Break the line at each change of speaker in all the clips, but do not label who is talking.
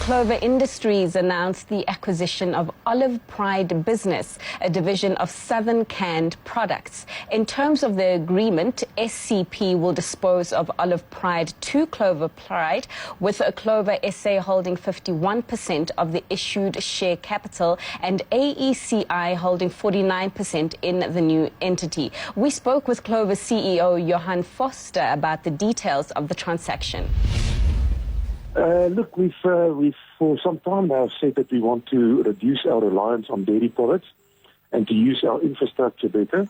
Clover Industries announced the acquisition of Olive Pride Business, a division of Southern Canned Products. In terms of the agreement, SCP will dispose of Olive Pride to Clover Pride, with Clover SA holding 51% of the issued share capital and AECI holding 49% in the new entity. We spoke with Clover CEO Johan Foster about the details of the transaction.
Look, we've for some time now said that we want to reduce our reliance on dairy products and to use our infrastructure better.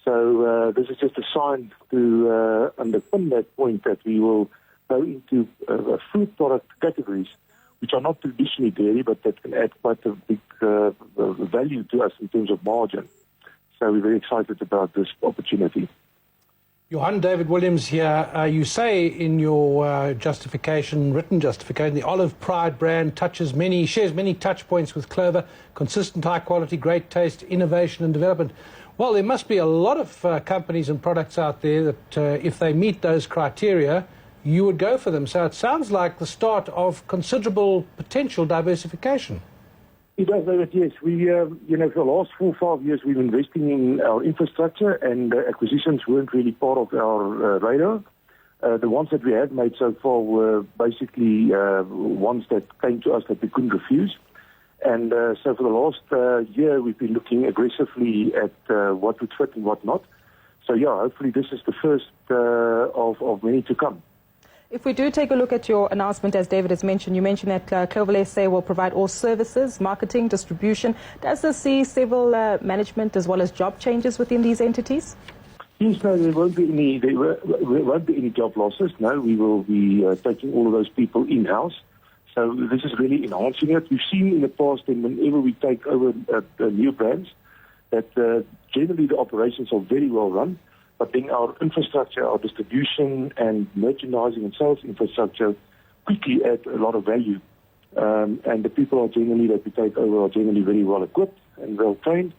So this is just a sign to underpin that point that we will go into food product categories which are not traditionally dairy, but that can add quite a big value to us in terms of margin. So we're very excited about this opportunity.
Johan, David Williams here. You say in your justification, written justification, the Olive Pride brand shares many touch points with Clover, consistent, high quality, great taste, innovation and development. Well, there must be a lot of companies and products out there that if they meet those criteria, you would go for them. So it sounds like the start of considerable potential diversification.
It does, David, yes. We, for the last 4 or 5 years, we've been investing in our infrastructure, and acquisitions weren't really part of our radar. The ones that we had made so far were basically ones that came to us that we couldn't refuse. And so for the last year, we've been looking aggressively at what would fit and what not. So, yeah, hopefully this is the first of many to come.
If we do take a look at your announcement, as David has mentioned, you mentioned that Clover SA will provide all services, marketing, distribution. Does this see several management as well as job changes within these entities?
Yes, no, there won't be any job losses. No, we will be taking all of those people in-house. So this is really enhancing it. We've seen in the past, and whenever we take over new brands, that generally the operations are very well run. But then our infrastructure, our distribution and merchandising and sales infrastructure quickly add a lot of value. And the people that we take over are generally very well equipped and well trained.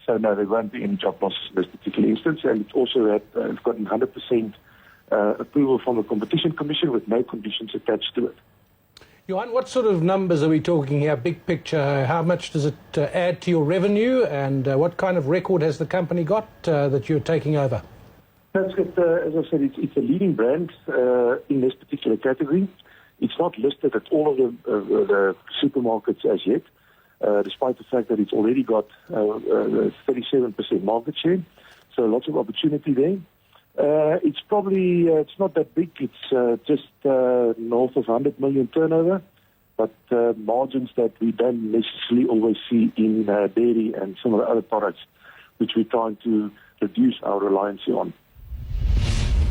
So no, there won't be any job losses in this particular instance. And it's also it's gotten 100% approval from the Competition Commission with no conditions attached to it.
Johan, what sort of numbers are we talking here, big picture? How much does it add to your revenue, and what kind of record has the company got that you're taking over?
That's good. As I said, it's a leading brand in this particular category. It's not listed at all of the supermarkets as yet, despite the fact that it's already got 37% market share. So lots of opportunity there. It's not that big. It's just north of 100 million turnover, but margins that we don't necessarily always see in dairy and some of the other products, which we're trying to reduce our reliance on.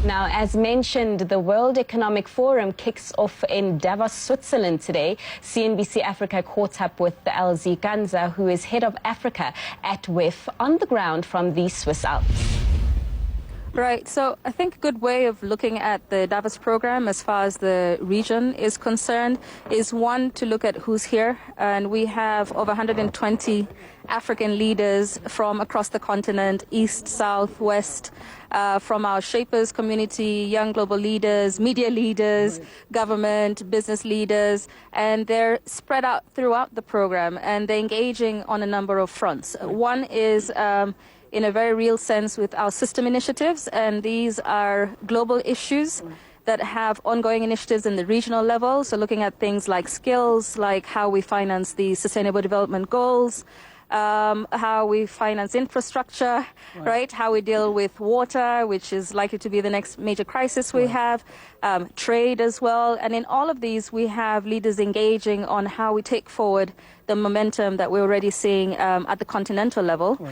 Now, as mentioned, the World Economic Forum kicks off in Davos, Switzerland today. CNBC Africa caught up with the LZ Kanza, who is head of Africa at WEF, on the ground from the Swiss Alps.
Right, so I think a good way of looking at the Davos program as far as the region is concerned is, one, to look at who's here. And we have over 120 African leaders from across the continent, east, south, west, from our shapers community, young global leaders, media leaders, government, business leaders, and they're spread out throughout the program, and they're engaging on a number of fronts. One is in a very real sense with our system initiatives, and these are global issues that have ongoing initiatives in the regional level. So looking at things like skills, like how we finance the Sustainable Development Goals, how we finance infrastructure, right? How we deal with water, which is likely to be the next major crisis we have, trade as well. And in all of these, we have leaders engaging on how we take forward the momentum that we're already seeing at the continental level.